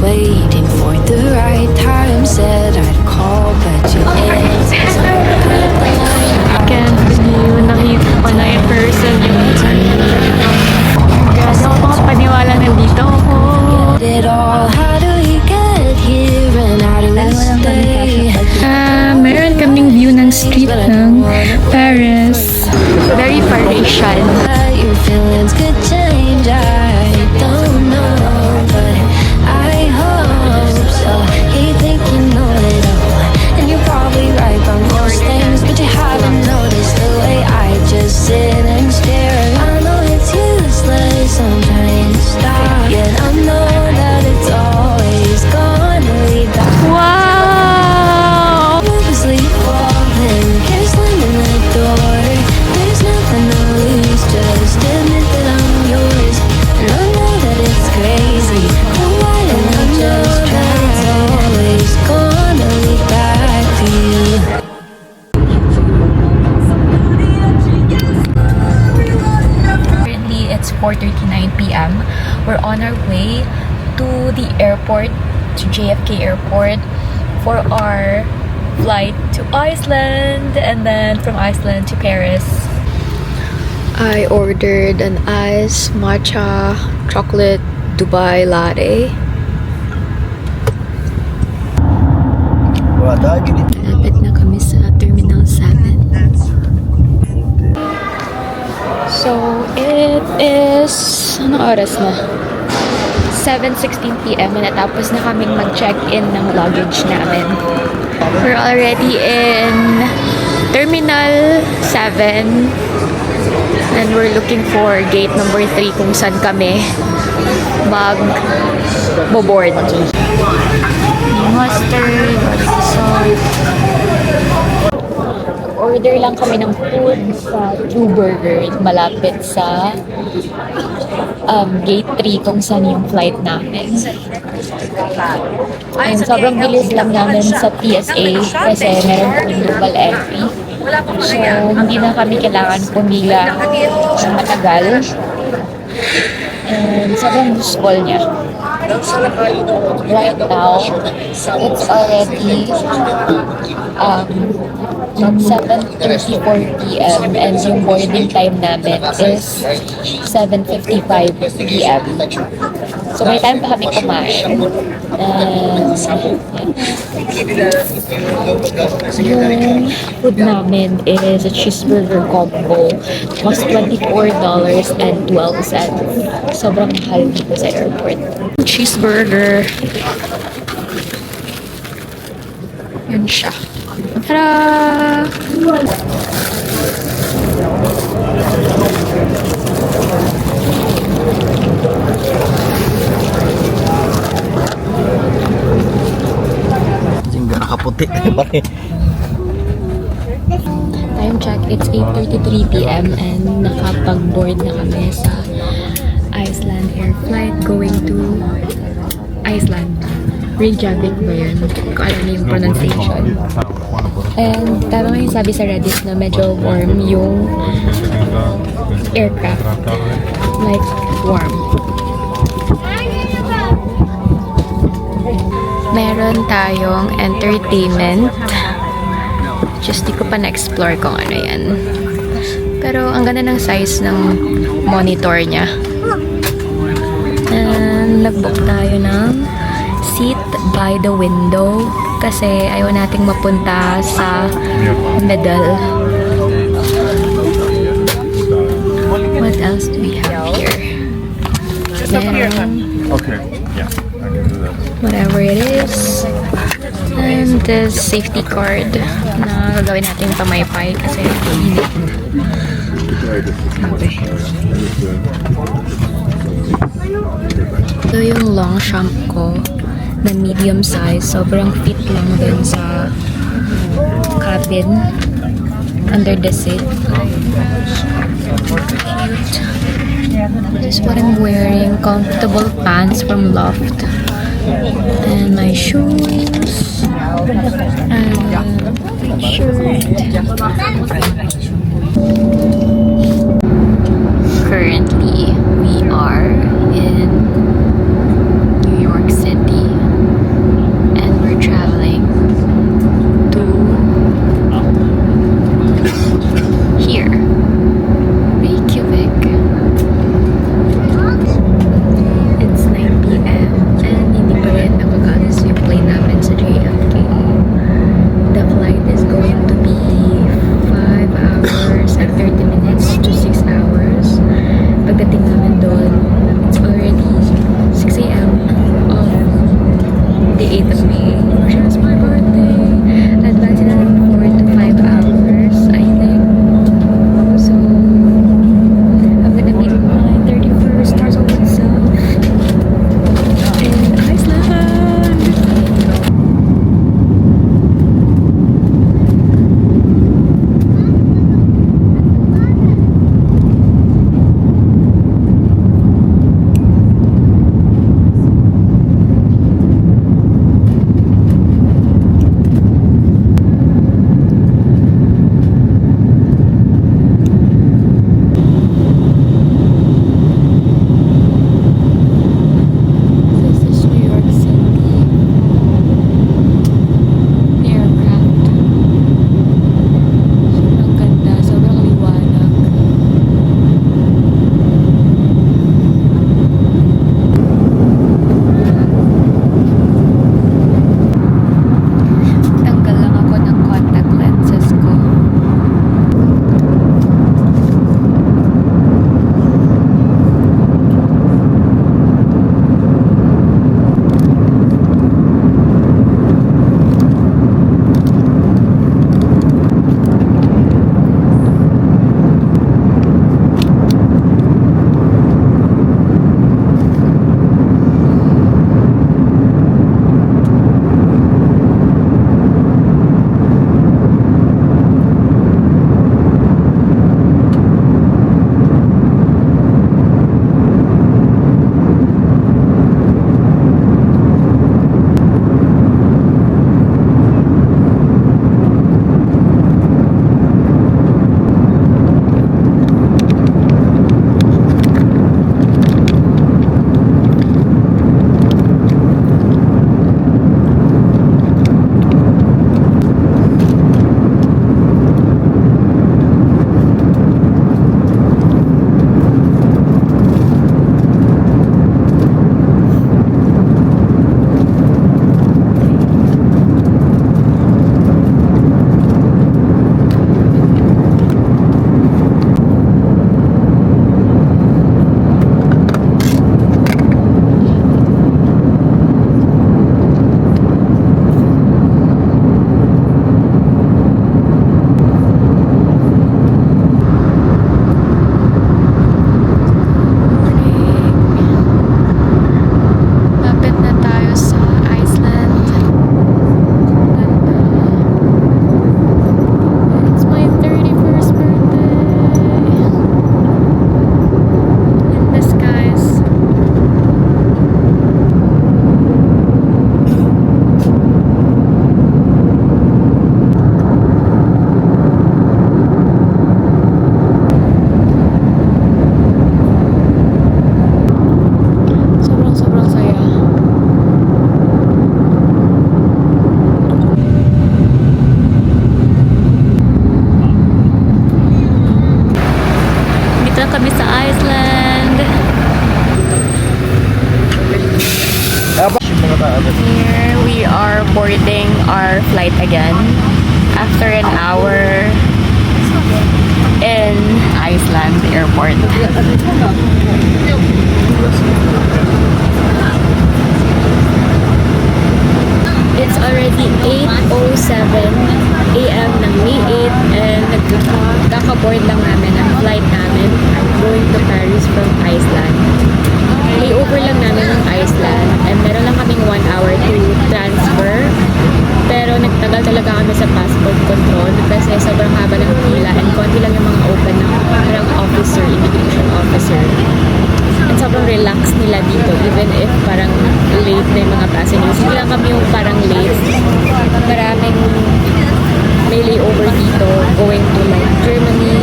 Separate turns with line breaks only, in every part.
waiting for the right time. Said I'd call, but you answered. So I put the line out.
Can't believe nakita ko na in person yung Gano'n ako paniwala nandito ako.
Get it all. How do we get here and how do we stay?
Meron kaming view ng street ng Paris. Very Parisian.
Your feelings could change. I don't know, but I hope so. You think you know it all, and you're probably right about most things, but you haven't noticed the way I just sit and stare. I know it's useless, I'm trying to stop, yet I know that it's always gonna lead back.
Wow!
Nervously falling, you're slamming the door. There's nothing to lose, just admit that I'm yours. And I know that it's crazy, but why don't I know that it's always gonna lead back to you?
Currently, it's 4:39 p.m. We're on our way to the airport, to JFK Airport, for our flight to Iceland, and then from Iceland to Paris. I ordered an iced matcha chocolate Dubai latte. Malapit na kami sa Terminal 7. So, it is... Anong oras na? 7:16 p.m. and natapos na kaming mag-check-in ng luggage namin. We're already in Terminal 7 and we're looking for gate number 3 kung saan kami mag-board. Mustard, salt. Order lang kami ng food sa True Burger malapit sa gate 3 kung saan yung flight namin. And sobrang bilis lang namin sa TSA kasi meron kaming local entry. So, hindi na kami kailangan pumila ng matagal. And sobrang useful niya. Right now, it's already 7:34 p.m. and yung boarding time namin is 7:55 p.m. So may time pa kami kumain. And yung food namin is a cheeseburger combo. Cost $24.12. Sobrang mahal dito sa airport. Cheeseburger. Yun siya. Tara!
Sehingga nakaputi.
Time check, it's 8:33 p.m. and nakapag-board na kami sa Iceland Air flight going to Iceland. Reykjavik ba yun? Kung ano yung pronunciation. And tama nga yung sabi sa Reddit na medyo warm yung aircraft. Like, warm. Meron tayong entertainment. Just di ko pa na-explore kung ano yan. Pero ang ganda ng size ng monitor niya. And nag-book tayo ng seat by the window kasi ayaw nating mapunta sa middle. What else do we have here? Meron,
Okay. Yeah. I can do that.
whatever it is. And this safety card na gagawin natin pamaypay kasi init. Okay. Ito yung long shank ko na medium size. Sobrang fit lang din sa cabin under the seat. Cute. This is what I'm wearing. Comfortable pants from Loft. And my shoes. And shirt. Currently, we are in New York City. 28th of May. It's my birthday. Advance na ng 4 to 5 hours, I think. So, I'm gonna meet my 31st stars of myself in Iceland. This is New York City. Aircraft. Sobrang ganda, sobrang liwanag. Tanggal lang ako ng contact lenses ko. Lapit na tayo sa Iceland. Ganda. It's my 31st birthday. In the skies. Sobrang saya. Dito na kami sa Iceland. Here we are boarding our flight again after an hour in Iceland airport. It's already 8:07 a.m. ng May 8 and kaka-board lang namin ang flight namin going to Paris from Iceland. Layover lang namin ng Iceland and meron lang kaming 1 hour to transfer. Pero nagtagal talaga kami sa passport control kasi sobrang haba ng pila and konti lang yung mga open ng parang officer, immigration officer. And sobrang relax nila dito even if parang late na yung mga passengers. Hindi lang kami yung parang late. Maraming may layover dito going to like Germany,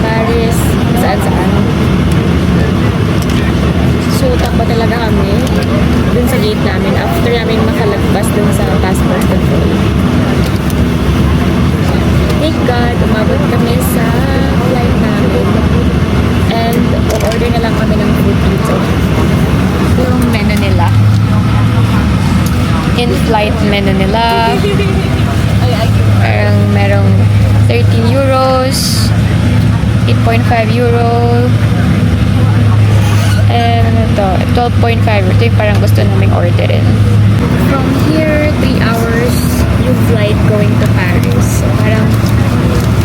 Paris, saan-saan. So takbo talaga kami dun sa gate namin after namin makalagpas dun sa passport control. Thank God, umabot kami sa flight namin. And order na lang kami ng food dito. Yung menu nila. In-flight menu nila. Parang merong 13 euros, 8.5 euro, and ito, 12.5. Ito yung parang gusto naming orderin. From here, 3 hours yung flight going to Paris. So parang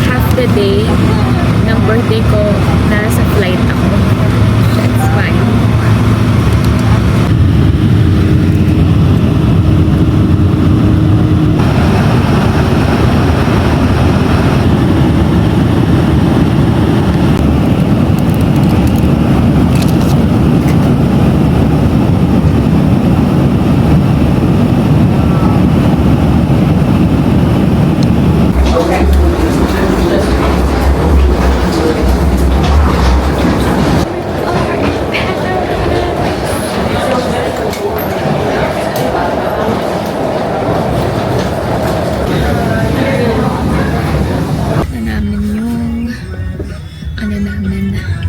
half the day ng birthday ko nasa flight ako. That's fine.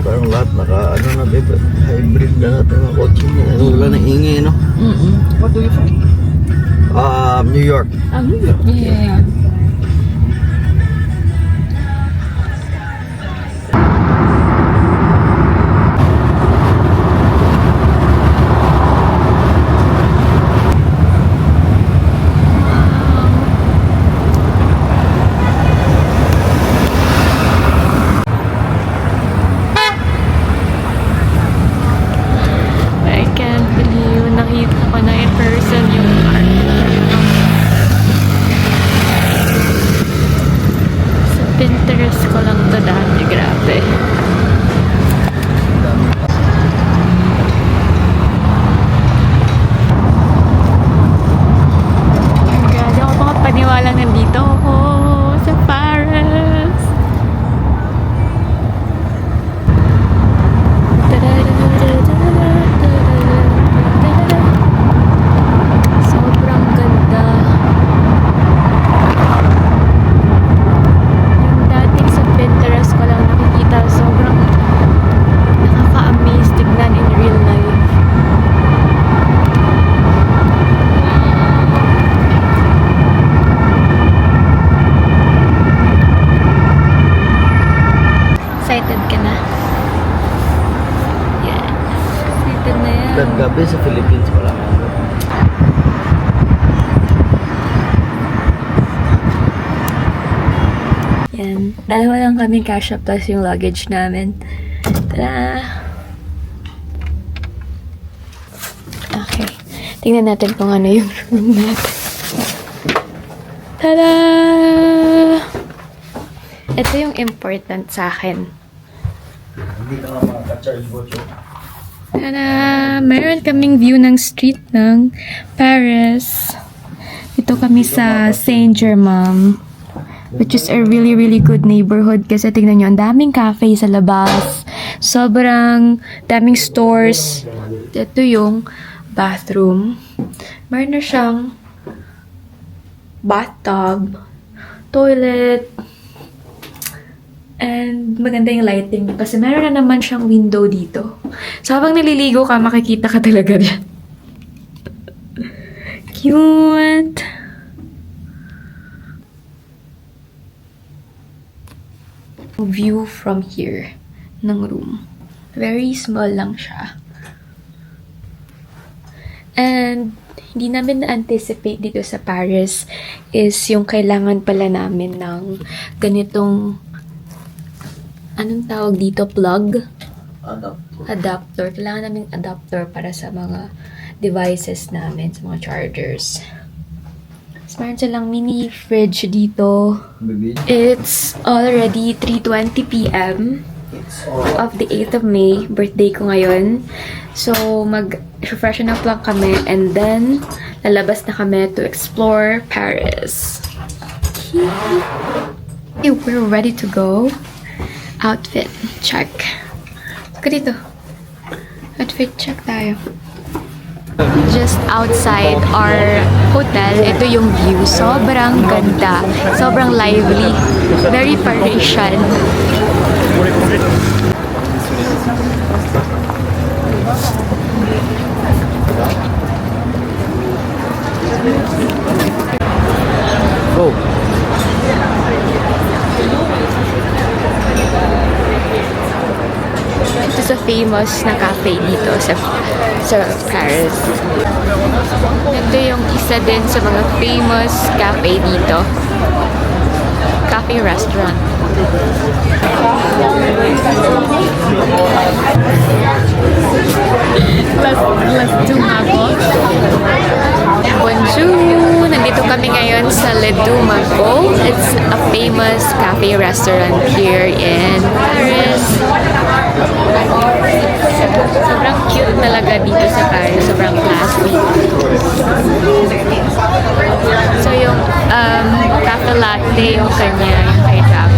Parang lahat ano na babe, hybrid na natin mga kotse niya. Wala nang ingay, no?
What do you think?
New York.
Yeah. I can't believe nakita ko na in person yung sa Pinterest ko lang to dati. Grabe. Grabe ako makapaniwala nandito ako sa Paris. Sobrang ganda. Yung dating sa Pinterest ko lang nakikita, sobrang nakaka-amaze tignan in real life. Excited ka na? Yan. Excited na yan.
Gabi sa Philippines wala ka.
Yan. Dalawa lang kami cash up plus yung luggage namin. Tada! Okay. Tingnan natin kung ano yung room natin. Tada! Ito yung important sa akin.
Hindi ka nga makaka-charge mo, Cho.
Tada! Meron kaming view ng street ng Paris. Ito kami sa Saint-Germain, which is a really, really good neighborhood kasi tingnan nyo, ang daming cafe sa labas. Sobrang daming stores. Ito yung bathroom. Meron na siyang bathtub, toilet, and maganda yung lighting kasi meron na naman siyang window dito. So habang naliligo ka, makikita ka talaga dyan. Cute! View from here ng room. Very small lang siya. And hindi namin na-anticipate dito sa Paris is yung kailangan pala namin ng ganitong anong tawag dito? Plug? Adapter. Kailangan namin adapter para sa mga devices namin, sa mga chargers. So, meron silang mini fridge dito. It's already 3:20 p.m. of the 8th of May. Birthday ko ngayon. So, mag-freshen up lang kami and then lalabas na kami to explore Paris. Okay, we're ready to go. Outfit check. Look dito. Outfit check tayo. Just outside our hotel, ito yung view. Sobrang ganda. Sobrang lively. Very Parisian.
Go!
Ito sa famous na cafe dito sa Paris. Ito yung isa din sa mga famous cafe dito. Cafe restaurant. Las Dumago. Bonjour! Nandito kami ngayon sa Le Dumago. It's a famous cafe restaurant here in Paris. Sobrang cute talaga dito sa Paris. Sobrang classy. So yung cafe latte yung kanya, yung kay Jack.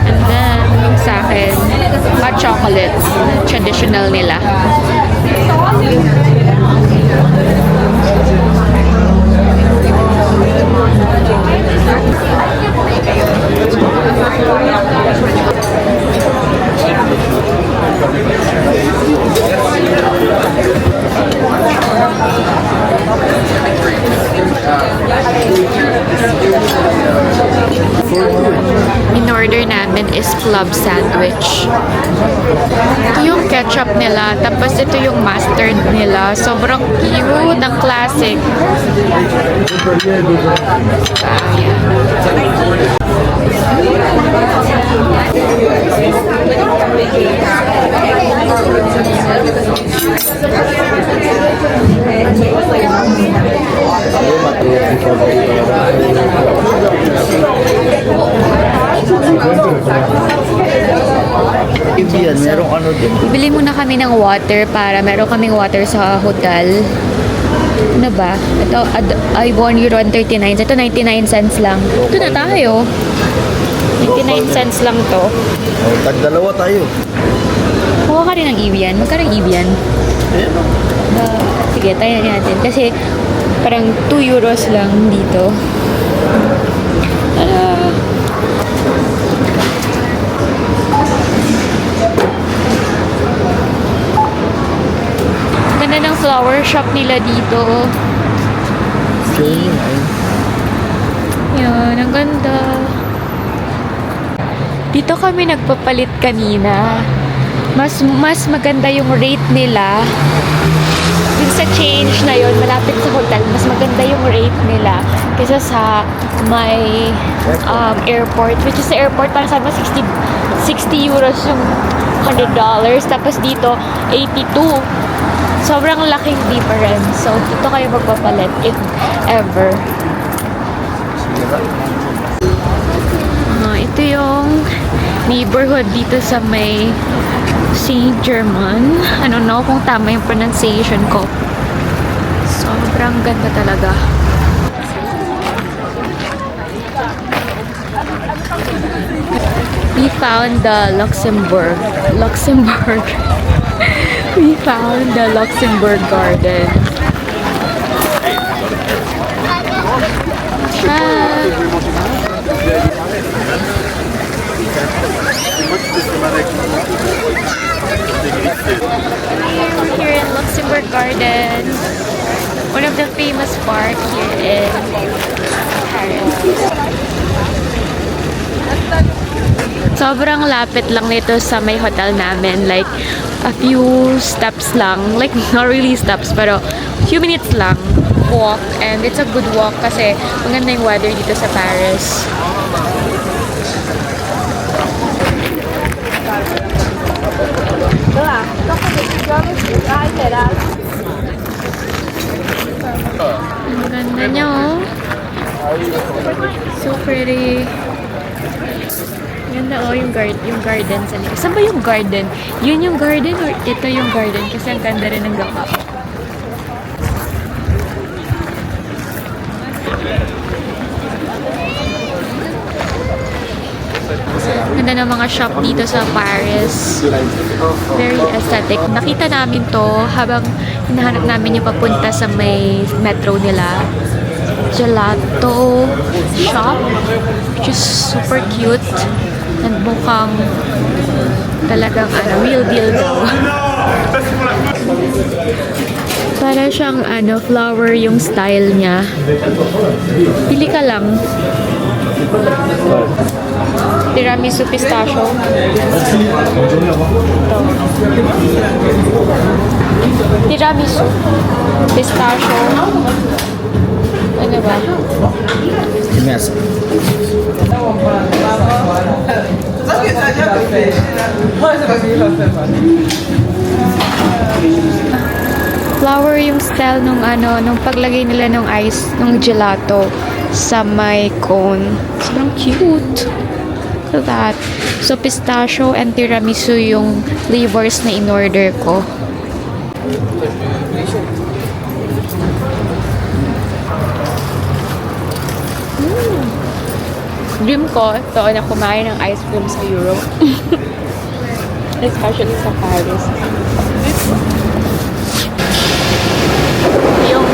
And then yung sa akin, hot chocolate. Traditional nila. In-order namin is club sandwich. Ito yung ketchup nila, tapos ito yung mustard nila. Sobrang cute, ang classic.
Yan, merong ano din.
Bili muna kami ng water para meron kaming water sa hotel. Ano ba? Ito, ay 1 euro and 39. Ito 99 cents lang. Ito na tayo. 99 cents lang to.
Oh, tag-dalawa tayo.
Kuha ka rin ng Evian. Magkano yung Evian?
Ayan o.
Sige, tayo natin. Kasi parang 2 euros lang dito. Ganda ng flower shop nila dito. See? Yan, ang ganda. Dito kami nagpapalit kanina. Mas maganda yung rate nila. Yung sa change na yun, malapit sa hotel, mas maganda yung rate nila kaysa sa may airport. Which is sa airport, parang sabi mo 60 euros yung $100. Tapos dito, 82. Sobrang laking difference. So, dito kayo magpapalit if ever. Ito yung neighborhood dito sa may St. German. I don't know kung tama yung pronunciation ko. Sobrang ganda talaga. We found the Luxembourg. We found the Luxembourg Garden. Here in Luxembourg Garden, one of the famous park here in Paris. Sobrang lapit lang nito sa may hotel namin, like a few steps lang, like not really steps, pero few minutes lang walk, and it's a good walk kasi maganda yung weather dito sa Paris. Ang ganda niya, oh. So pretty. Ganda, oh, yung garden sa likod. Saan ba yung garden? Yun yung garden or ito yung garden? Kasi ang ganda rin ng gapa. Ganda ng mga shop dito sa Paris. Very aesthetic. Nakita namin to habang hinahanap namin yung papunta sa may metro nila. Gelato shop, which is super cute. And mukhang talagang real deal daw. Para siyang flower yung style niya. Pili ka lang. Tiramisu pistachio. Ito. Tiramisu pistachio. Flower yung style nung nung paglagay nila ng ice, nung gelato sa may cone. Sobrang cute. So that. So pistachio and tiramisu yung flavors na in-order ko. Dream ko, ito na kumain ng ice cream sa Europe. Especially sa Paris. Yung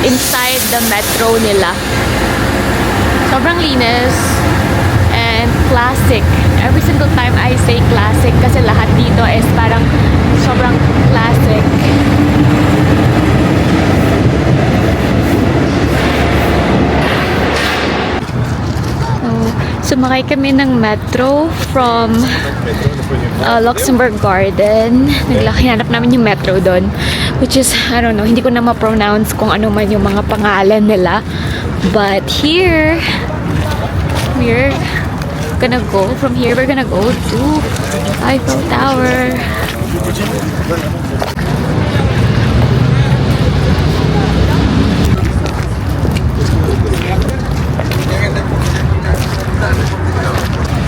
inside the metro nila. Sobrang linis and classic. Every single time I say classic kasi lahat dito is parang sobrang classic. Sumakay kami ng metro from Luxembourg Garden. Hinanap namin yung metro doon. Which is, I don't know, hindi ko na ma-pronounce kung ano man yung mga pangalan nila. But here, we're gonna go, from here we're gonna go to Eiffel Tower.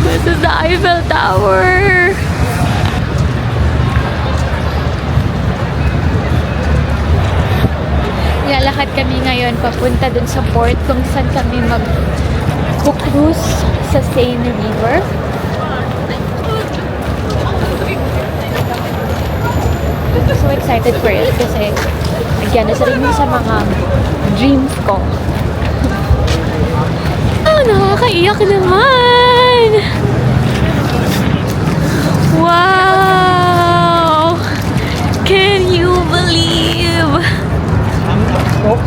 This is the Eiffel Tower. Lalakad kami ngayon papunta dun sa port kung saan kami mag-cruise sa Seine River. I'm so excited for it kasi again, nasa rin yun sa mga dreams ko. Nakakaiyak naman! Wow! Can you believe? Oh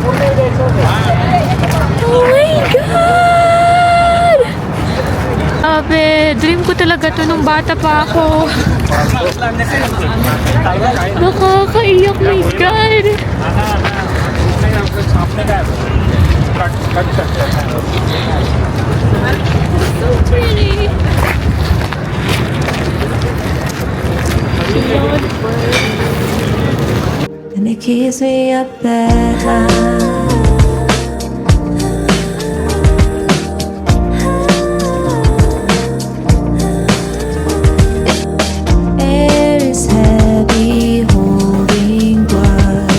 my God! Abe, dream ko talaga to nung bata pa ako. Nakakaiyak, my God! So pretty.
And it keeps me up at night. Air is heavy, holding blood.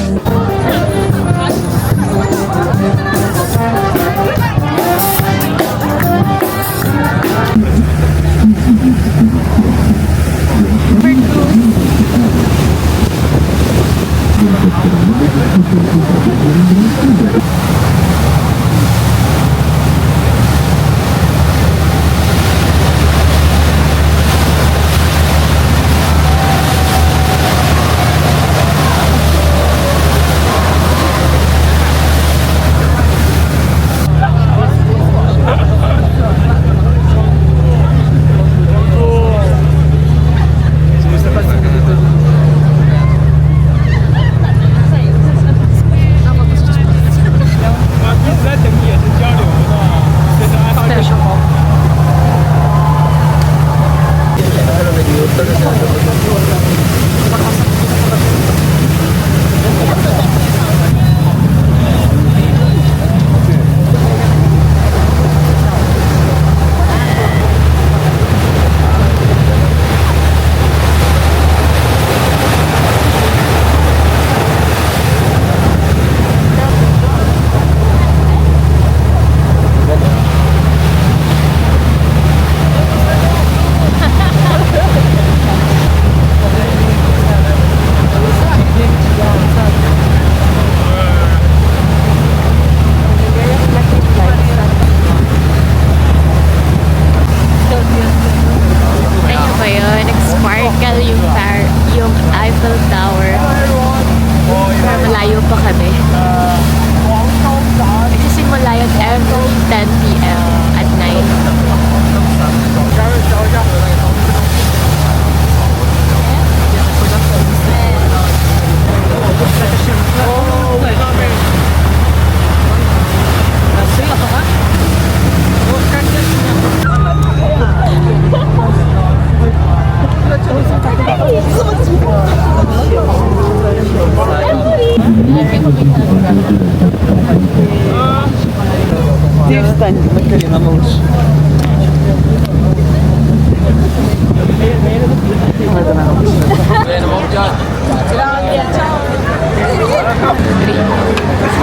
Stand, magkalima mo.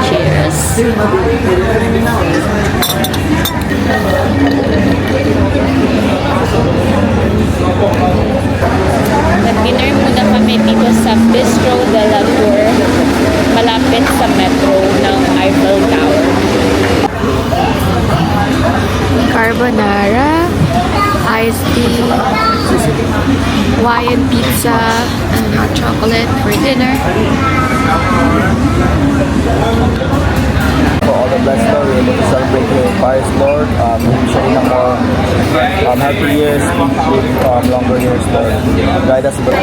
Cheers. Nag-dinner muna kami dito sa Bistro de la Tour, malapit sa metro ng Eiffel Tower. Carbonara, iced tea, Hawaiian pizza, and hot chocolate for dinner.
For all the blessed Lord, we're able to celebrate here in Paris, Lord. Sharing ng more happy years, live longer years, Lord. Guide us, Lord.